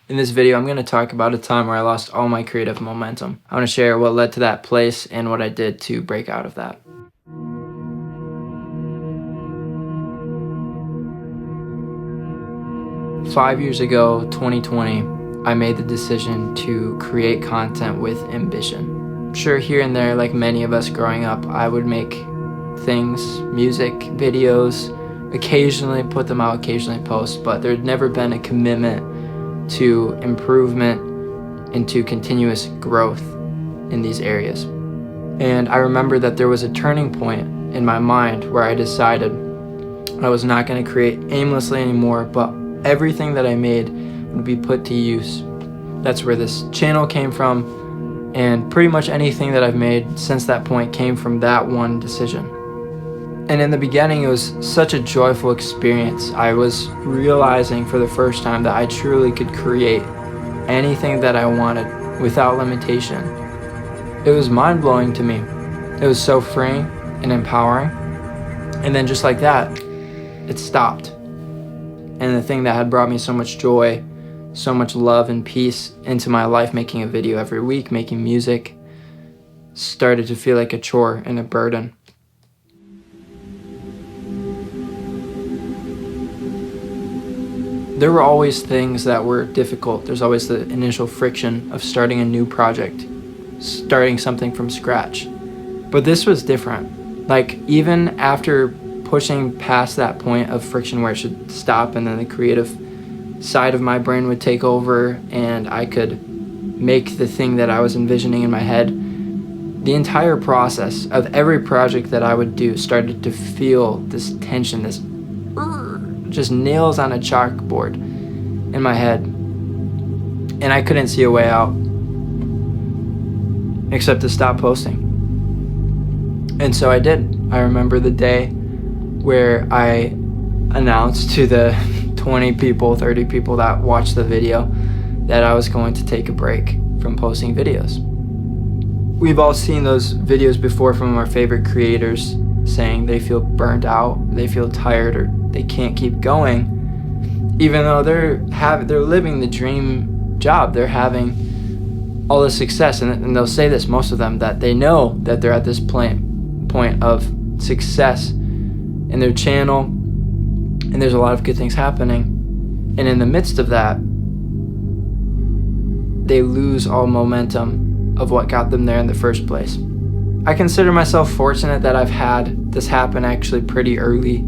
In this video, I'm going to talk about a time where I lost all my creative momentum. I want to share what led to that place and what I did to break out of that. Five years ago, 2020, I made the decision to create content with ambition. Sure, here and there, like many of us growing up, I would make things, music, videos, occasionally put them out, occasionally post, but there had never been a commitment to improvement and to continuous growth in these areas. And I remember that there was a turning point in my mind where I decided I was not going to create aimlessly anymore, but everything that I made would be put to use. That's where this channel came from, and pretty much anything that I've made since that point came from that one decision. And in the beginning, it was such a joyful experience. I was realizing for the first time that I truly could create anything that I wanted without limitation. It was mind-blowing to me. It was so freeing and empowering. And then just like that, it stopped. And the thing that had brought me so much joy, so much love and peace into my life, making a video every week, making music, started to feel like a chore and a burden. There were always things that were difficult. There's always the initial friction of starting a new project, starting something from scratch. But this was different. Like, even after pushing past that point of friction where it should stop and then the creative side of my brain would take over and I could make the thing that I was envisioning in my head, the entire process of every project that I would do started to feel this tension, this just nails on a chalkboard in my head, and I couldn't see a way out except to stop posting. And so I did. I remember the day where I announced to the 20 people, 30 people that watched the video that I was going to take a break from posting videos. We've all seen those videos before from our favorite creators saying they feel burnt out, they feel tired, or they can't keep going, even though they're living the dream job. They're having all the success, and they'll say this, most of them, that they know that they're at this point of success in their channel, and there's a lot of good things happening, and in the midst of that, they lose all momentum of what got them there in the first place. I consider myself fortunate that I've had this happen actually pretty early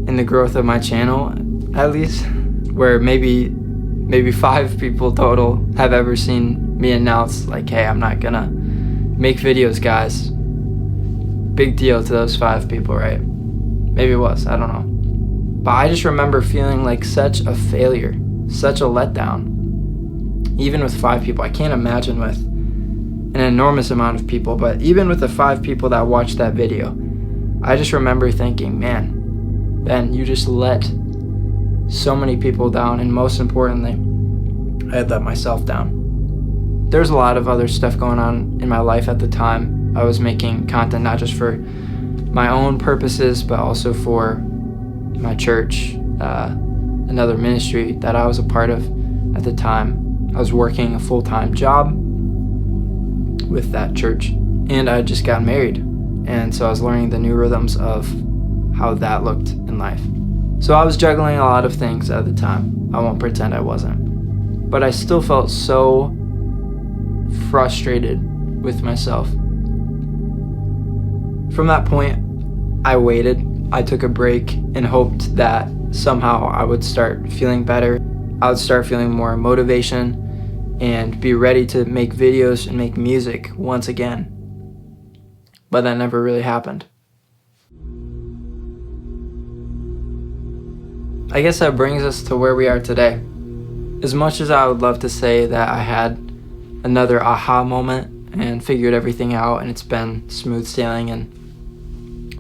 in the growth of my channel, at least, where maybe 5 people total have ever seen me announce, like, hey, I'm not gonna make videos, guys. Big deal to those 5 people, right? Maybe it was, I don't know. But I just remember feeling like such a failure, such a letdown, even with 5 people. I can't imagine with an enormous amount of people, but even with the 5 people that watched that video, I just remember thinking, man, Ben, you just let so many people down, and most importantly, I had let myself down. There's a lot of other stuff going on in my life at the time. I was making content not just for my own purposes, but also for my church, another ministry that I was a part of at the time. I was working a full-time job with that church, and I had just gotten married, and so I was learning the new rhythms of how that looked in life. So I was juggling a lot of things at the time. I won't pretend I wasn't, but I still felt so frustrated with myself. From that point, I waited. I took a break and hoped that somehow I would start feeling better. I would start feeling more motivation and be ready to make videos and make music once again. But that never really happened. I guess that brings us to where we are today. As much as I would love to say that I had another aha moment and figured everything out and it's been smooth sailing and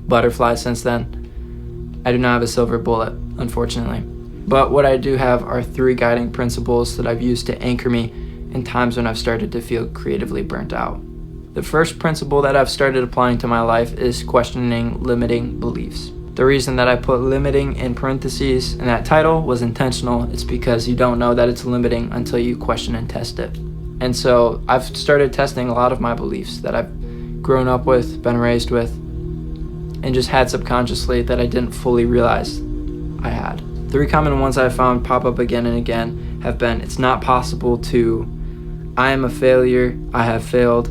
butterflies since then, I do not have a silver bullet, unfortunately. But what I do have are 3 guiding principles that I've used to anchor me in times when I've started to feel creatively burnt out. The first principle that I've started applying to my life is questioning limiting beliefs. The reason that I put limiting in parentheses in that title was intentional. It's because you don't know that it's limiting until you question and test it. And so I've started testing a lot of my beliefs that I've grown up with, been raised with, and just had subconsciously that I didn't fully realize I had. 3 common ones I've found pop up again and again have been, it's not possible to, I am a failure, I have failed,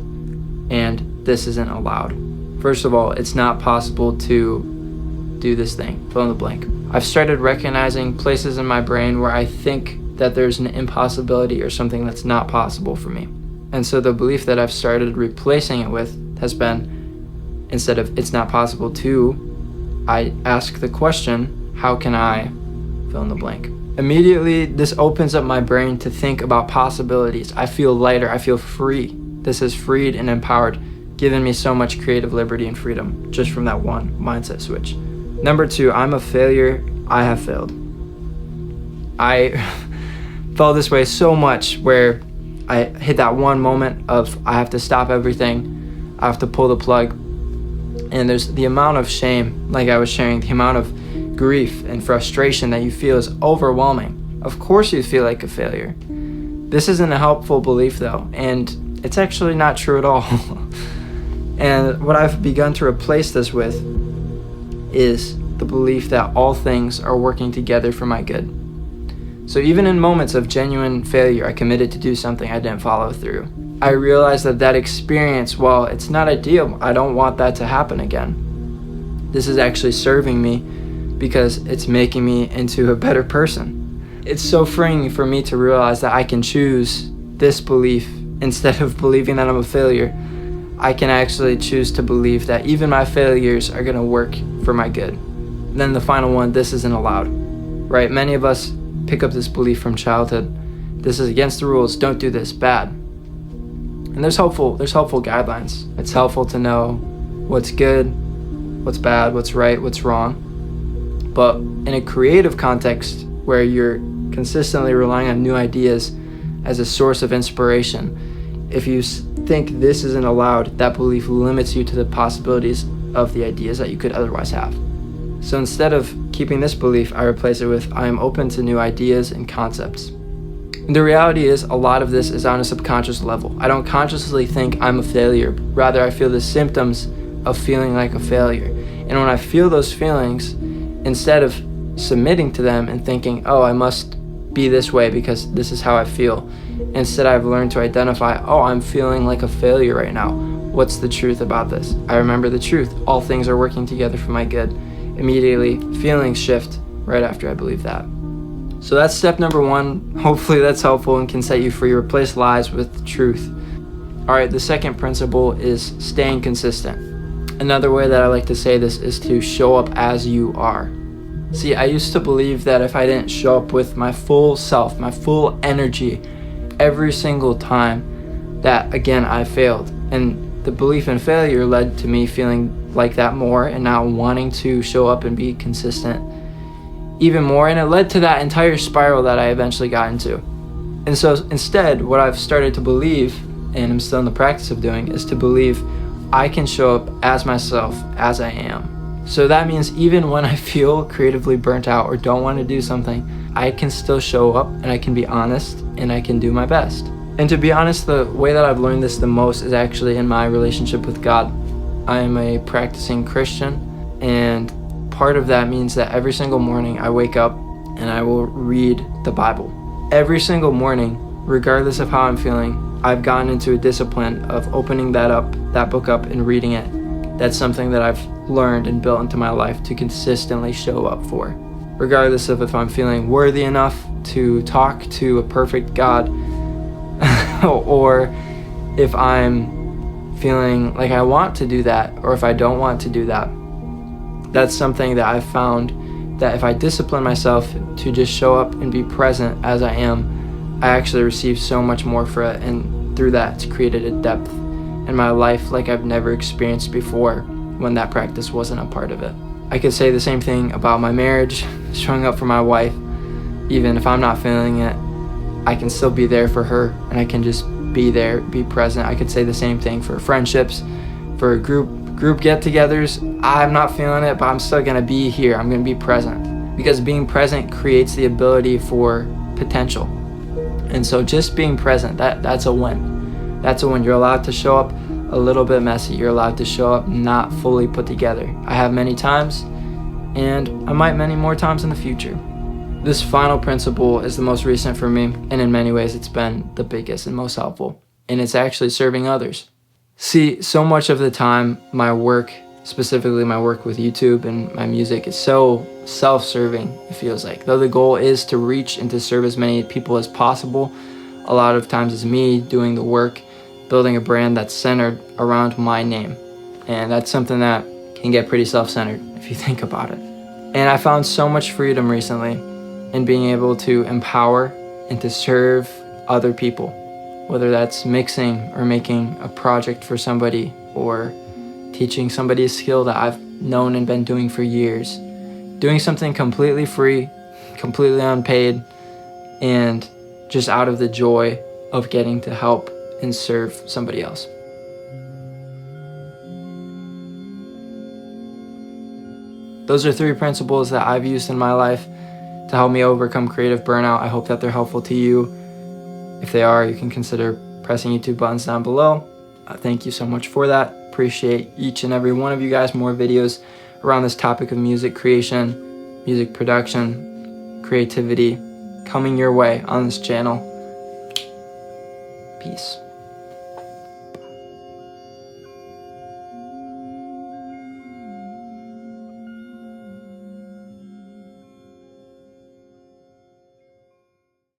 and this isn't allowed. First of all, it's not possible to do this thing, fill in the blank. I've started recognizing places in my brain where I think that there's an impossibility or something that's not possible for me. And so the belief that I've started replacing it with has been, instead of it's not possible to, I ask the question, how can I fill in the blank? Immediately, this opens up my brain to think about possibilities. I feel lighter, I feel free. This has freed and empowered, given me so much creative liberty and freedom just from that one mindset switch. Number 2, I'm a failure, I have failed. I felt this way so much where I hit that one moment of I have to stop everything, I have to pull the plug, and there's the amount of shame, like I was sharing, the amount of grief and frustration that you feel is overwhelming. Of course you feel like a failure. This isn't a helpful belief though, and it's actually not true at all. And what I've begun to replace this with is the belief that all things are working together for my good. So even in moments of genuine failure, I committed to do something I didn't follow through. I realized that experience, while it's not ideal, I don't want that to happen again. This is actually serving me because it's making me into a better person. It's so freeing for me to realize that I can choose this belief instead of believing that I'm a failure. I can actually choose to believe that even my failures are going to work for my good. Then the final one, this isn't allowed, right? Many of us pick up this belief from childhood. This is against the rules, don't do this, bad. And there's helpful guidelines. It's helpful to know what's good, what's bad, what's right, what's wrong. But in a creative context where you're consistently relying on new ideas as a source of inspiration, if you think this isn't allowed, that belief limits you to the possibilities of the ideas that you could otherwise have. So instead of keeping this belief, I replace it with, I am open to new ideas and concepts. And the reality is, a lot of this is on a subconscious level. I don't consciously think I'm a failure. Rather, I feel the symptoms of feeling like a failure. And when I feel those feelings, instead of submitting to them and thinking, oh, I must be this way because this is how I feel, instead I've learned to identify, oh, I'm feeling like a failure right now. What's the truth about this? I remember the truth. All things are working together for my good. Immediately, feelings shift right after I believe that. So that's step number 1. Hopefully that's helpful and can set you free. Replace lies with truth. All right, the second principle is staying consistent. Another way that I like to say this is to show up as you are. See, I used to believe that if I didn't show up with my full self, my full energy, every single time, that again, I failed. And the belief in failure led to me feeling like that more and now wanting to show up and be consistent even more. And it led to that entire spiral that I eventually got into. And so instead, what I've started to believe, and I'm still in the practice of doing, is to believe I can show up as myself, as I am. So that means even when I feel creatively burnt out or don't want to do something, I can still show up and I can be honest and I can do my best. And to be honest, the way that I've learned this the most is actually in my relationship with God. I am a practicing Christian, and part of that means that every single morning I wake up and I will read the Bible. Every single morning, regardless of how I'm feeling, I've gotten into a discipline of opening that book up and reading it. That's something that I've learned and built into my life to consistently show up for. Regardless of if I'm feeling worthy enough to talk to a perfect God or if I'm feeling like I want to do that or if I don't want to do that. That's something that I've found that if I discipline myself to just show up and be present as I am, I actually receive so much more for it, and through that it's created a depth in my life like I've never experienced before when that practice wasn't a part of it. I could say the same thing about my marriage, showing up for my wife. Even if I'm not feeling it, I can still be there for her and I can just be there, be present. I could say the same thing for friendships, for group Group get-togethers, I'm not feeling it, but I'm still gonna be here. I'm gonna be present, because being present creates the ability for potential. And so just being present, that's a win. That's a win. You're allowed to show up a little bit messy. You're allowed to show up not fully put together. I have many times, and I might many more times in the future. This final principle is the most recent for me, and in many ways it's been the biggest and most helpful, and it's actually serving others. See, so much of the time, my work, specifically my work with YouTube and my music, is so self-serving, it feels like. Though the goal is to reach and to serve as many people as possible, a lot of times it's me doing the work, building a brand that's centered around my name. And that's something that can get pretty self-centered if you think about it. And I found so much freedom recently in being able to empower and to serve other people, whether that's mixing or making a project for somebody or teaching somebody a skill that I've known and been doing for years. Doing something completely free, completely unpaid, and just out of the joy of getting to help and serve somebody else. Those are 3 principles that I've used in my life to help me overcome creative burnout. I hope that they're helpful to you. If they are, you can consider pressing YouTube buttons down below. Thank you so much for that. Appreciate each and every one of you guys. More videos around this topic of music creation, music production, creativity coming your way on this channel. Peace.